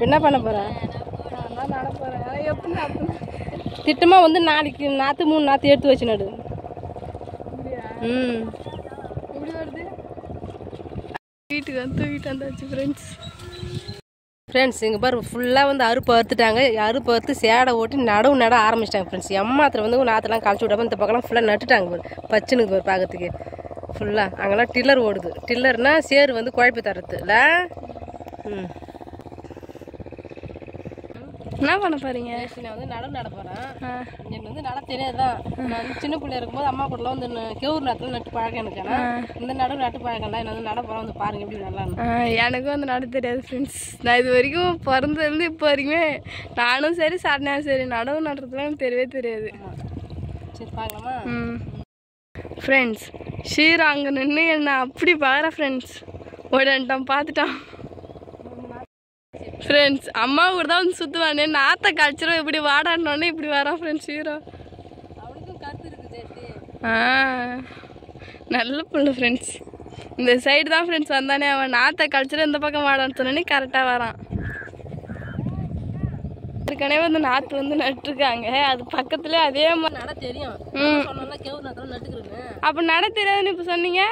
என்ன பண்ண போற? நான் நட போறேன். எப்படி திட்டமா வந்து நாளைக்கு நாற்று 3 நாற்று எடுத்து வச்சு நடு. இப்படி வருது. வீட்டுக்கு தூக்கிட்டு வந்தாச்சு ஃப்ரெண்ட்ஸ். இங்கே பாரு ஃபுல்லாக வந்து அறுப்பு அறுத்துட்டாங்க. அறுப்பு அறுத்து சேடை ஓட்டி நடவு நட ஆரம்பிச்சிட்டாங்க ஃப்ரெண்ட்ஸ். எம்மாத்திரம் வந்து நாற்றுலாம் கழிச்சு விடாமல் இந்த பக்கம்லாம் ஃபுல்லாக நட்டுட்டாங்க பாரு. பச்சுனுக்கு பாரு பார்க்கறதுக்கு ஃபுல்லாக. அங்கெல்லாம் டில்லர் ஓடுது. டில்லர்னா சேரு வந்து குழப்பி தரது இல்லை. என்ன பண்ண போறீங்க? நான் வந்து நடவு நட போகிறேன். எனக்கு வந்து நட தெரியாதுதான். நான் வந்து சின்ன பிள்ளைய இருக்கும்போது அம்மா கூடலாம் வந்து கெவுர் நாற்றுல நட்டு பழக்கம் எனக்கு. ஆனால் இந்த நடவு நட்டு பழக்கம்ல நான் வந்து நட போகிறேன். வந்து பாருங்க எப்படி நல்லா. எனக்கும் வந்து நட தெரியாது ஃப்ரெண்ட்ஸ். நான் இது வரைக்கும் பிறந்ததுலேருந்து இப்போ வரைக்குமே நானும் சரி சாட்டினாலும் சரி நடவு நடுறதுலாம் எனக்கு தெரியவே தெரியாது. சரி பார்க்கலாமா? ஃப்ரெண்ட்ஸ் ஷீரா அங்கே நின்று என்ன அப்படி பார்க்குறேன் ஃப்ரெண்ட்ஸ். உடன்ட்டான் பார்த்துட்டான் ஃப்ரெண்ட்ஸ். அம்மா கூட தான் வந்து சுற்றுவானே நாற்றை கழிச்சிரும் இப்படி வாடானோடனே இப்படி வரான் ஃப்ரெண்ட்ஸ் ஹீரோ. நல்ல பிள்ளை ஃப்ரெண்ட்ஸ். இந்த சைடு தான் ஃப்ரெண்ட்ஸ் வந்தானே அவன் நாற்றை கழிச்சிரும் இந்த பக்கம் வாடான்னு சொன்னோடனே கரெக்டாக வரான். ஏற்கனவே வந்து நாற்று வந்து நட்டுருக்காங்க. அது பக்கத்துலேயே அதே மாதிரி நட தெரியும். அப்போ நட தெரியாதுன்னு இப்போ சொன்னீங்க.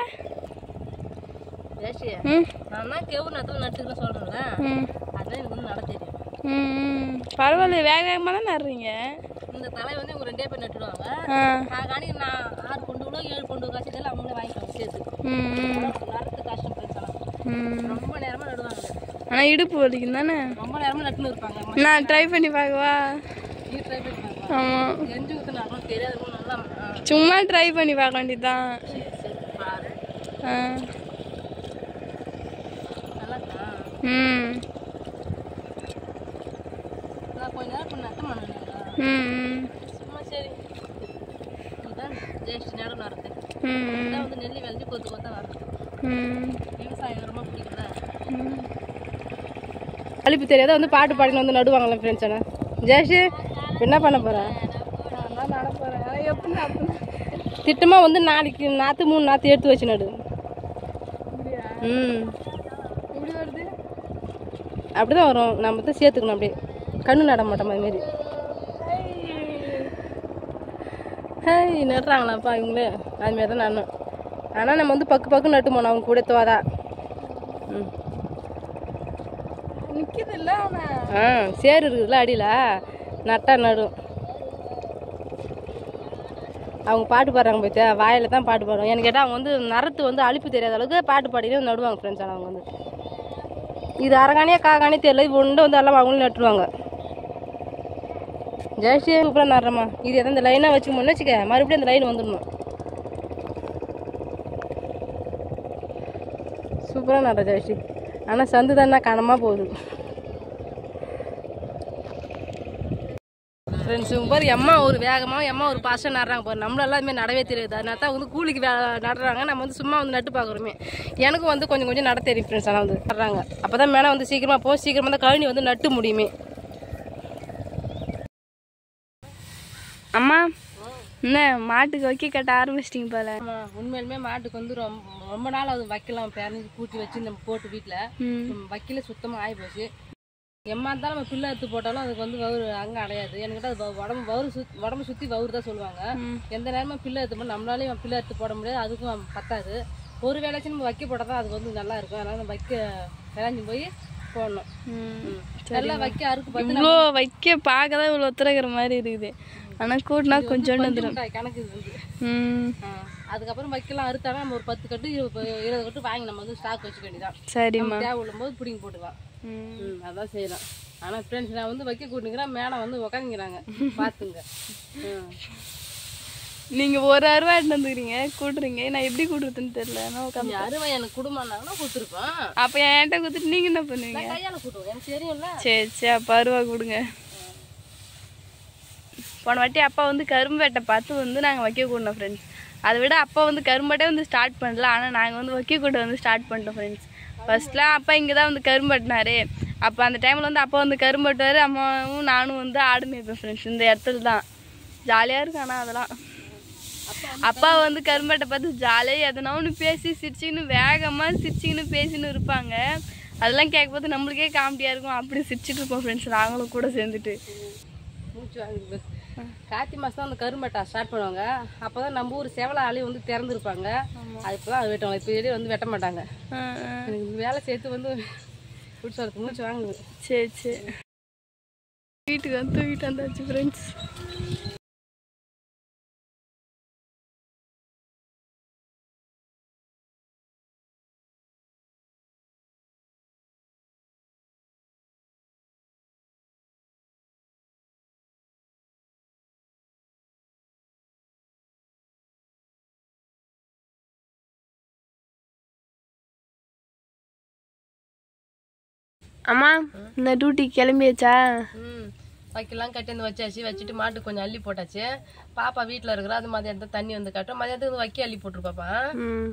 பரவாயில்ல வேக வேகமாக தான் நடுறீங்க. இந்த தலை வந்து இவங்க 2 பேர் நட்டுடுவாங்க. நான் 6 கொண்டு 7 கொண்டு காய்ச்சல் அவங்களே வாங்கிக்குவாங்க சேர்த்து. நடத்து கஷ்டம் பிரச்சனை. ரொம்ப நேரமாக நடுவாங்க. ஆனால் இடுப்பு வலிக்கும் தானே. ரொம்ப நேரமாக நட்டுன்னு இருப்பாங்க. நான் ட்ரை பண்ணி பார்க்கவா? நீ ட்ரை பண்ணி பார்க்கலாம். ஆமாம் எஞ்சி ஊற்று நடக்கும் தெரியாது. நல்லா சும்மா ட்ரை பண்ணி பார்க்க வேண்டியதுதான். பாரு. நான் கொஞ்ச நேரம் நட்ட மாட்டேன். சும்மா சரி இதுதான் ஜெயஸ்ரீ நேரம் நடத்து. இதான் வந்து நெல்லி விளைஞ்சி கொத்து கொத்தா வரது. விவசாயம் ரொம்ப பிடிக்குதா? அழிப்பு தெரியாத வந்து பாட்டு பாடினு வந்து நடுவாங்களே ஃப்ரெண்ட்ஸ். ஆனால் ஜெயஸ்ரீ என்ன பண்ண போகிறேன்? நான் நட போகிறேன். எப்படி திட்டமாக வந்து நாளைக்கு நாற்று 3 நாற்று எடுத்து வச்சு நடு. இப்படி வருது. அப்படிதான் வரும். நம்ம தான் சேர்த்துக்கணும். அப்படியே கண்ணு நட மாட்டோம் அதுமாரி. நடுறாங்களாப்பா இவங்களே அதுமாரி தான் நடணும். ஆனால் நம்ம வந்து பக்கு நட்டு போனோம் அவங்க கூட தோதா. நிற்கிது இல்லை. சேரு இருக்குதுல்ல அடியில் நட்டா நடும். அவங்க பாட்டு பாடுறாங்க போய்த்து வாயில் தான் பாட்டு பாடுவாங்க. எனக்கு கேட்டால் அவங்க வந்து நரத்து வந்து அழிப்பு தெரியாத அளவுக்கு பாட்டு பாடினே நடுவாங்க ஃப்ரெண்ட்ஸ். ஆனால் அவங்க வந்து இது அரகானியா காகானியே தெரியல. இது ஒன்று வந்து எல்லாம் அவங்களும் நட்டுருவாங்க. ஜெயஸ்ரீ சூப்பராக நடுறம்மா. இது எதாவது இந்த லைனாக வச்சுக்கணும்னு வச்சுக்க மறுபடியும் அந்த லைன் வந்துடணும். சூப்பராக நடுற ஜெயஸ்ரீ. ஆனால் சந்து தானே கனமாக போகுது ஃப்ரெண்ட்ஸ். பாரு எம்மா ஒரு வேகமாக எம்மா ஒரு பாஸ்ட்டாக நடுறாங்க பாரு. நம்மளெல்லாம் இதுமாதிரி நடவே தெரியாது. அதனால தான் வந்து கூலிக்கு நடுறாங்க. நம்ம வந்து சும்மா வந்து நட்டு பார்க்குறோமே. எனக்கும் வந்து கொஞ்சம் நட தெரியும் ஃப்ரெண்ட்ஸ். ஆனால் வந்து நடுறாங்க. அப்போ தான் மேலே வந்து சீக்கிரமாக போகும். சீக்கிரமாக தான் கழனி வந்து நட்டு முடியுமே. அம்மா என்ன மாட்டுக்கு வைக்க கட்ட ஆரம்பிச்சிட்டிங்க போல. உண்மையிலுமே மாட்டுக்கு வந்து ரொம்ப நாள் அது வைக்கலாம். பேரஞ்சு கூட்டி வச்சு நம்ம போட்டு வீட்டில் வைக்கல சுத்தமாக ஆகி போச்சு. எம்மா இருந்தாலும் நம்ம பிள்ளை எடுத்து போட்டாலும் அதுக்கு வந்து வவுறு அங்கே அடையாது. என்கிட்ட அது உடம்பு சுற்றி வவுறு தான் சொல்லுவாங்க. எந்த நேரமும் பிள்ளை எடுத்து போட நம்மளாலையும் பிள்ளை எடுத்து போட முடியாது. அதுக்கும் பத்தாது. ஒரு வேலைச்சு நம்ம வைக்க போட்டால் தான் அதுக்கு வந்து நல்லா இருக்கும். அதனால நம்ம வைக்க விளைஞ்சி போய் போடணும். நல்லா வைக்க அறுக்கு இவ்வளோ வைக்க பார்க்க தான் இவ்வளோ ஒத்துழைக்கிற மாதிரி இருக்குது. ஆனால் கூட்டினா கொஞ்சோண்டு வந்துடும் கணக்கு இது வந்து. அதுக்கப்புறம் வைக்கலாம் அறுத்தாலும் நம்ம ஒரு 10 கட்டு 20 கட்டு வாங்கி நம்ம வந்து ஸ்டாக் வச்சுக்க வேண்டியதான். சரிம்மா. தேவை விடும்போது பிடிங்கி போட்டுக்கலாம். அதான் செய்யலாம். ஆனால் ஃப்ரெண்ட்ஸ் நான் வந்து வைக்க கூட்டிங்கிறேன். மேலே வந்து உக்காந்துக்கிறாங்க பார்த்துங்க. நீங்கள் ஒரு அருவா எடுத்து வந்துக்கிறீங்க கூட்டுறீங்க. நான் எப்படி கூட்டுறதுன்னு தெரியல. அருவா எனக்கு குடும்பம்னாங்கன்னா கொடுத்துருப்பேன். அப்போ என்கிட்ட கொடுத்துட்டு நீங்கள் என்ன பண்ணுவீங்க? கையால் கூட்டுவோம். எனக்கு தெரியும்ல. சரி அப்போ அருவா கொடுங்க. போன வாட்டி அப்பா வந்து கரும்பு வெட்டை பார்த்து வந்து நாங்கள் வைக்க கூடணும் ஃப்ரெண்ட்ஸ். அதை விட அப்பா வந்து கரும்பட்டே வந்து ஸ்டார்ட் பண்ணல. ஆனால் நாங்கள் வந்து வைக்க கூட வந்து ஸ்டார்ட் பண்ணிட்டோம் ஃப்ரெண்ட்ஸ். ஃபர்ஸ்ட்லாம் அப்பா இங்கே தான் வந்து கரும்பு வெட்டினாரு. அப்போ அந்த டைமில் வந்து அப்பா வந்து கரும்பு வெட்டுவார். அம்மாவும் நானும் வந்து ஆடு மேய்ப்பேன் ஃப்ரெண்ட்ஸ். இந்த இடத்துல தான் ஜாலியாக இருக்கும். ஆனால் அதெல்லாம் அப்பா வந்து கரும்பட்டை பார்த்து ஜாலியாக எதனா ஒன்று பேசி சிரிச்சிக்கின்னு வேகமாக சிரிச்சிக்கின்னு பேசின்னு இருப்பாங்க. அதெல்லாம் கேட்கும்போது நம்மளுக்கே காமெடியாக இருக்கும். அப்படி சிரிச்சிட்டு இருப்போம் ஃப்ரெண்ட்ஸ் நாங்களும் கூட சேர்ந்துட்டு. மூச்சு வாங்குது. கார்த்தி மாதம் தான் அந்த கரும்பட்டா ஸ்டார்ட் பண்ணுவாங்க. அப்போ தான் நம்ம ஊர் செவலை ஆலையும் வந்து திறந்துருப்பாங்க. அது இப்போ தான் வெட்டுவாங்க. இப்போ இதே வந்து வெட்ட மாட்டாங்க. எனக்கு வேலை சேர்த்து வந்து பிடிச்சி வரது மூச்சு வாங்குது. சரி சரி, வீட்டுக்கு வந்து தூக்கிட்டு வந்தாச்சு ஃப்ரெண்ட்ஸ். அம்மா இந்த டியூட்டி கிளம்பியாச்சா? வைக்கலாம் கட்டி வந்து வச்சாச்சு. வச்சுட்டு மாட்டுக்கு கொஞ்சம் அள்ளி போட்டாச்சு. பாப்பா வீட்டில் இருக்கிறா. அது மதியானத்துக்கு தண்ணி வந்து கட்டும். மதியானத்துக்கு வந்து வைக்க அள்ளி போட்டுருப்பாப்பா.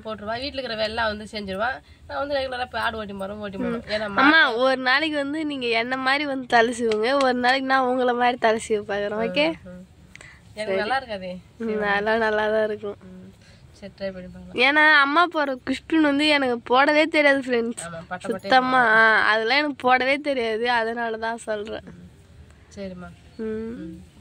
போட்டுருவா. வீட்டில் இருக்கிற வெள்ளம் வந்து செஞ்சிருவான். நான் வந்து ரெகுலராக போய் ஆடு ஓட்டி போகிறோம். ஏன்னா அம்மா ஒரு நாளைக்கு வந்து நீங்கள் என்ன மாதிரி வந்து தலை செய்வீங்க, ஒரு நாளைக்கு நான் உங்களை மாதிரி தலை செய்ய பார்க்குறேன். ஓகே, எனக்கு நல்லா இருக்காது. நல்லா தான் இருக்கும். சரி, ட்ரை பண்ணி பார்க்கலாம். ஏன்னா அம்மா போடுற குஷ்பின் வந்து எனக்கு போடவே தெரியாது ஃப்ரெண்ட்ஸ். சுத்தமா அதெல்லாம் எனக்கு போடவே தெரியாது. அதனால தான் சொல்கிறேன். சரிம்மா.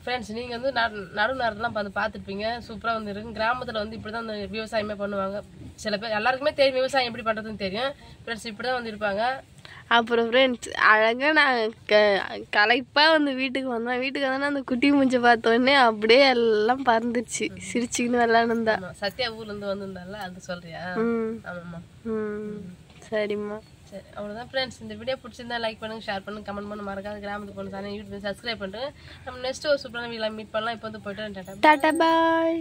ஃப்ரெண்ட்ஸ், நீங்கள் வந்து நடு நேரத்துலாம் பார்த்துருப்பீங்க. சூப்பராக வந்து இருக்கும். கிராமத்தில் வந்து இப்படி தான் அந்த விவசாயமே பண்ணுவாங்க. சில பேர் எல்லாருக்குமே தெரியும் விவசாயம் எப்படி பண்ணுறதுன்னு தெரியும். ஃப்ரெண்ட்ஸ் இப்படி தான் வந்து இருப்பாங்க. அப்புறம் ஃப்ரெண்ட்ஸ் அழகாக நான் களைப்பாக வந்து வீட்டுக்கு வந்தேன். வீட்டுக்கு வந்தோன்னா அந்த குட்டி மூஞ்சை பார்த்தோன்னே அப்படியே எல்லாம் பறந்துச்சு. சிரிச்சுக்கின்னு விளாண்டுந்தா. சத்யா ஊர்லேருந்து வந்திருந்தால அது சொல்கிறியா? ஆமாம்மா. சரிம்மா. சரி, அவ்வளோதான் ஃப்ரெண்ட்ஸ். இந்த வீடியோ பிடிச்சிருந்தா லைக் பண்ணுங்க, ஷேர் பண்ணுங்க, கமெண்ட் பண்ண மறக்காத. கிராமத்துக்கு போன சேனல் யூடியூப் சப்ஸ்கிரைப் பண்ணுறேன். நம்ம நெக்ஸ்ட் ஒரு சூப்பரான வீடியோவில் மீட் பண்ணலாம். இப்போ வந்து போய்ட்டு டாடா பாய்.